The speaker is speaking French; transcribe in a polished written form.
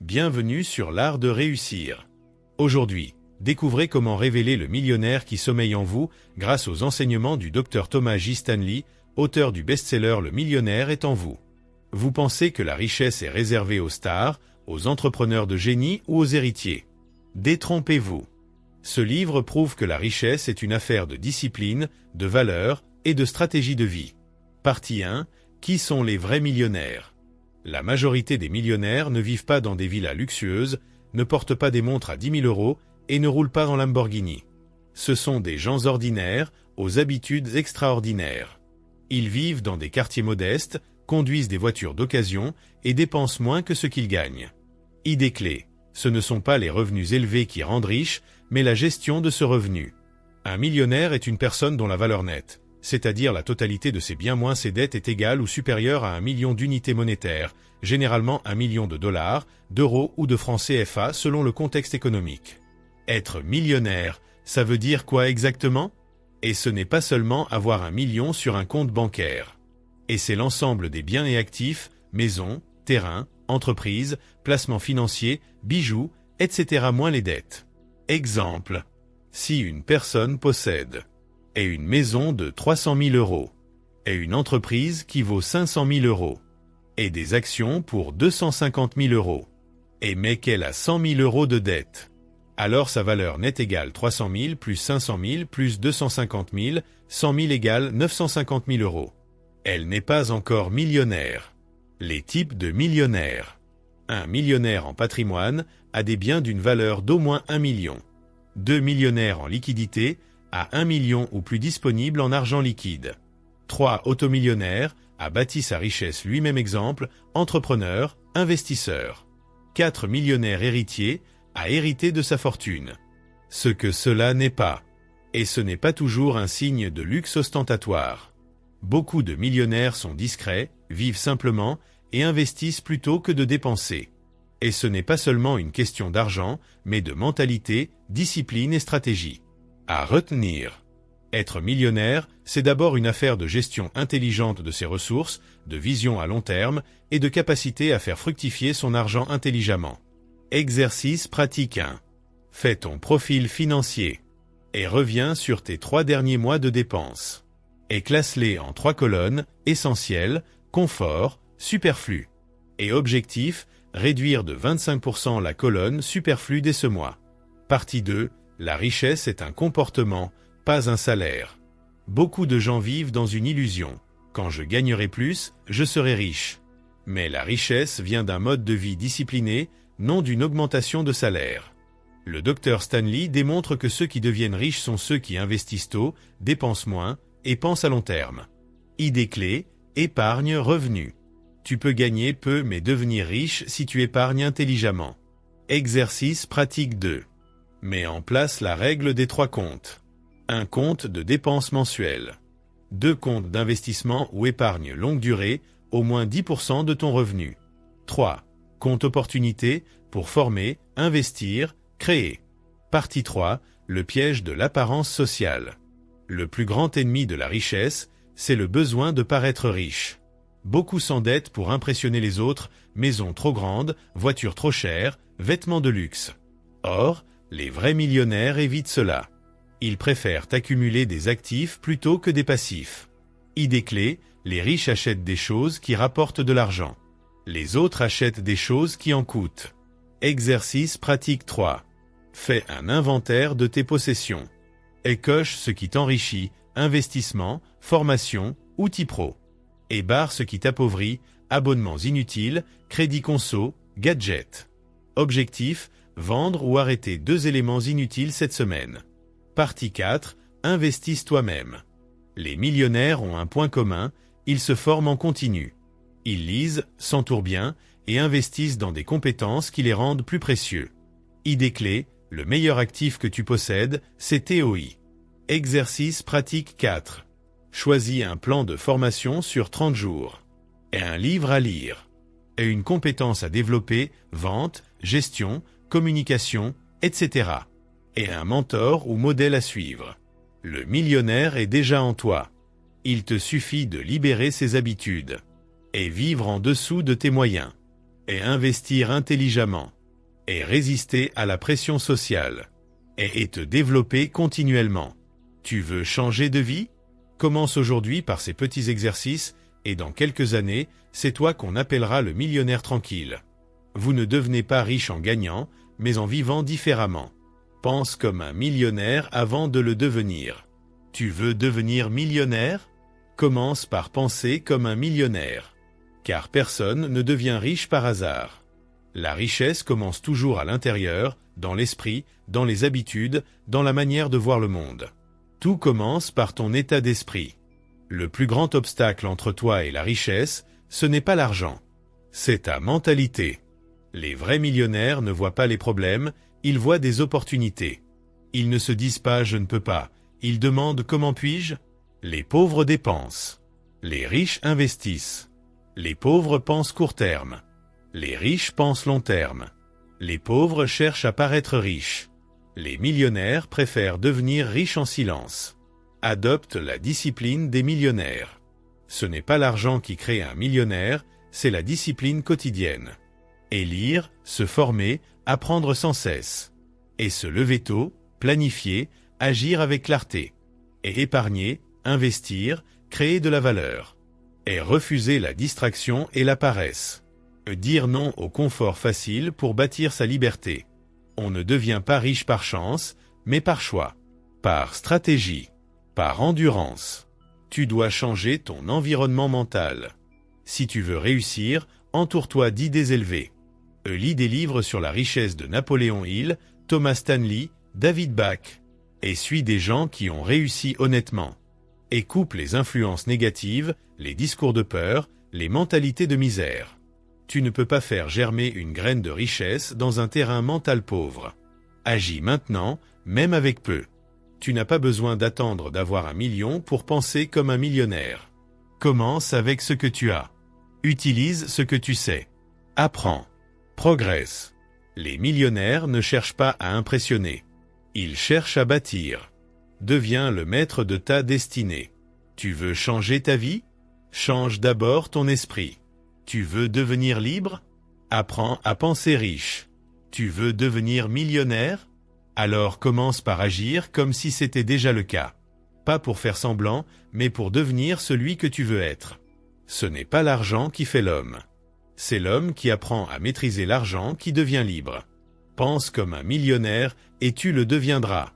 Bienvenue sur l'art de réussir. Aujourd'hui, découvrez comment révéler le millionnaire qui sommeille en vous grâce aux enseignements du Dr Thomas J. Stanley, auteur du best-seller Le millionnaire est en vous. Vous pensez que la richesse est réservée aux stars, aux entrepreneurs de génie ou aux héritiers. Détrompez-vous. Ce livre prouve que la richesse est une affaire de discipline, de valeur et de stratégie de vie. Partie 1. Qui sont les vrais millionnaires? La majorité des millionnaires ne vivent pas dans des villas luxueuses, ne portent pas des montres à 10 000 € et ne roulent pas en Lamborghini. Ce sont des gens ordinaires, aux habitudes extraordinaires. Ils vivent dans des quartiers modestes, conduisent des voitures d'occasion et dépensent moins que ce qu'ils gagnent. Idée clé, ce ne sont pas les revenus élevés qui rendent riches, mais la gestion de ce revenu. Un millionnaire est une personne dont la valeur nette, c'est-à-dire la totalité de ses biens moins ses dettes, est égale ou supérieure à 1 million d'unités monétaires, généralement 1 million de dollars, d'euros ou de francs CFA selon le contexte économique. Être millionnaire, ça veut dire quoi exactement? Et ce n'est pas seulement avoir 1 million sur un compte bancaire. Et c'est l'ensemble des biens et actifs, maisons, terrains, entreprises, placements financiers, bijoux, etc. moins les dettes. Exemple. Si une personne possède et une maison de 300 000 €, et une entreprise qui vaut 500 000 €, et des actions pour 250 000 €, et mais qu'elle a 100 000 € de dette, alors sa valeur nette égale 300 000 plus 500 000 plus 250 000, 100 000 égale 950 000 €. Elle n'est pas encore millionnaire. Les types de millionnaires. Un millionnaire en patrimoine a des biens d'une valeur d'au moins 1 million. 2 millionnaires en liquidité à 1 million ou plus disponible en argent liquide. 3 automillionnaires a bâti sa richesse lui-même, exemple, entrepreneur, investisseur. 4 millionnaires héritiers a hérité de sa fortune. Ce que cela n'est pas. Et ce n'est pas toujours un signe de luxe ostentatoire. Beaucoup de millionnaires sont discrets, vivent simplement et investissent plutôt que de dépenser. Et ce n'est pas seulement une question d'argent, mais de mentalité, discipline et stratégie. À retenir. Être millionnaire, c'est d'abord une affaire de gestion intelligente de ses ressources, de vision à long terme et de capacité à faire fructifier son argent intelligemment. Exercice pratique 1. Fais ton profil financier. Et reviens sur tes 3 derniers mois de dépenses. Et classe-les en 3 colonnes, essentiel, confort, superflu. Et objectif, réduire de 25% la colonne superflue dès ce mois. Partie 2. La richesse est un comportement, pas un salaire. Beaucoup de gens vivent dans une illusion. Quand je gagnerai plus, je serai riche. Mais la richesse vient d'un mode de vie discipliné, non d'une augmentation de salaire. Le Dr Stanley démontre que ceux qui deviennent riches sont ceux qui investissent tôt, dépensent moins et pensent à long terme. Idée clé, épargne revenu. Tu peux gagner peu mais devenir riche si tu épargnes intelligemment. Exercice pratique 2. Mets en place la règle des 3 comptes. Un compte de dépenses mensuelles. 2 comptes d'investissement ou épargne longue durée, au moins 10% de ton revenu. 3. Compte opportunité pour former, investir, créer. Partie 3. Le piège de l'apparence sociale. Le plus grand ennemi de la richesse, c'est le besoin de paraître riche. Beaucoup s'endettent pour impressionner les autres, maisons trop grandes, voitures trop chères, vêtements de luxe. Or, les vrais millionnaires évitent cela. Ils préfèrent accumuler des actifs plutôt que des passifs. Idée clé, les riches achètent des choses qui rapportent de l'argent. Les autres achètent des choses qui en coûtent. Exercice pratique 3. Fais un inventaire de tes possessions. Et coche ce qui t'enrichit, investissement, formation, outils pro. Et barre ce qui t'appauvrit, abonnements inutiles, crédits conso, gadgets. Objectif, vendre ou arrêter 2 éléments inutiles cette semaine. Partie 4. Investisse toi-même. Les millionnaires ont un point commun, ils se forment en continu. Ils lisent, s'entourent bien et investissent dans des compétences qui les rendent plus précieux. Idée clé, le meilleur actif que tu possèdes, c'est TOI. Exercice pratique 4. Choisis un plan de formation sur 30 jours. Et un livre à lire. Et une compétence à développer, vente, gestion, communication, etc. Et un mentor ou modèle à suivre. Le millionnaire est déjà en toi. Il te suffit de libérer ses habitudes. Et vivre en dessous de tes moyens. et investir intelligemment, et résister à la pression sociale, et te développer continuellement. Tu veux changer de vie? Commence aujourd'hui par ces petits exercices, et dans quelques années, c'est toi qu'on appellera le millionnaire tranquille. Vous ne devenez pas riche en gagnant, mais en vivant différemment. Pense comme un millionnaire avant de le devenir. Tu veux devenir millionnaire? Commence par penser comme un millionnaire. Car personne ne devient riche par hasard. La richesse commence toujours à l'intérieur, dans l'esprit, dans les habitudes, dans la manière de voir le monde. Tout commence par ton état d'esprit. Le plus grand obstacle entre toi et la richesse, ce n'est pas l'argent. C'est ta mentalité. Les vrais millionnaires ne voient pas les problèmes, ils voient des opportunités. Ils ne se disent pas « je ne peux pas », ils demandent « comment puis-je ». Les pauvres dépensent. Les riches investissent. Les pauvres pensent court terme. Les riches pensent long terme. Les pauvres cherchent à paraître riches. Les millionnaires préfèrent devenir riches en silence. Adopte la discipline des millionnaires. Ce n'est pas l'argent qui crée un millionnaire, c'est la discipline quotidienne. Et lire, se former, apprendre sans cesse. Et se lever tôt, planifier, agir avec clarté. Et épargner, investir, créer de la valeur. Et refuser la distraction et la paresse. Dire non au confort facile pour bâtir sa liberté. On ne devient pas riche par chance, mais par choix. Par stratégie. Par endurance. Tu dois changer ton environnement mental. Si tu veux réussir, entoure-toi d'idées élevées. Lis des livres sur la richesse de Napoléon Hill, Thomas Stanley, David Bach. Et suis des gens qui ont réussi honnêtement. Et coupe les influences négatives, les discours de peur, les mentalités de misère. Tu ne peux pas faire germer une graine de richesse dans un terrain mental pauvre. Agis maintenant, même avec peu. Tu n'as pas besoin d'attendre d'avoir 1 million pour penser comme un millionnaire. Commence avec ce que tu as. Utilise ce que tu sais. Apprends. Progresse. Les millionnaires ne cherchent pas à impressionner. Ils cherchent à bâtir. Deviens le maître de ta destinée. Tu veux changer ta vie? Change d'abord ton esprit. Tu veux devenir libre? Apprends à penser riche. Tu veux devenir millionnaire? Alors commence par agir comme si c'était déjà le cas. Pas pour faire semblant, mais pour devenir celui que tu veux être. Ce n'est pas l'argent qui fait l'homme. C'est l'homme qui apprend à maîtriser l'argent qui devient libre. Pense comme un millionnaire et tu le deviendras.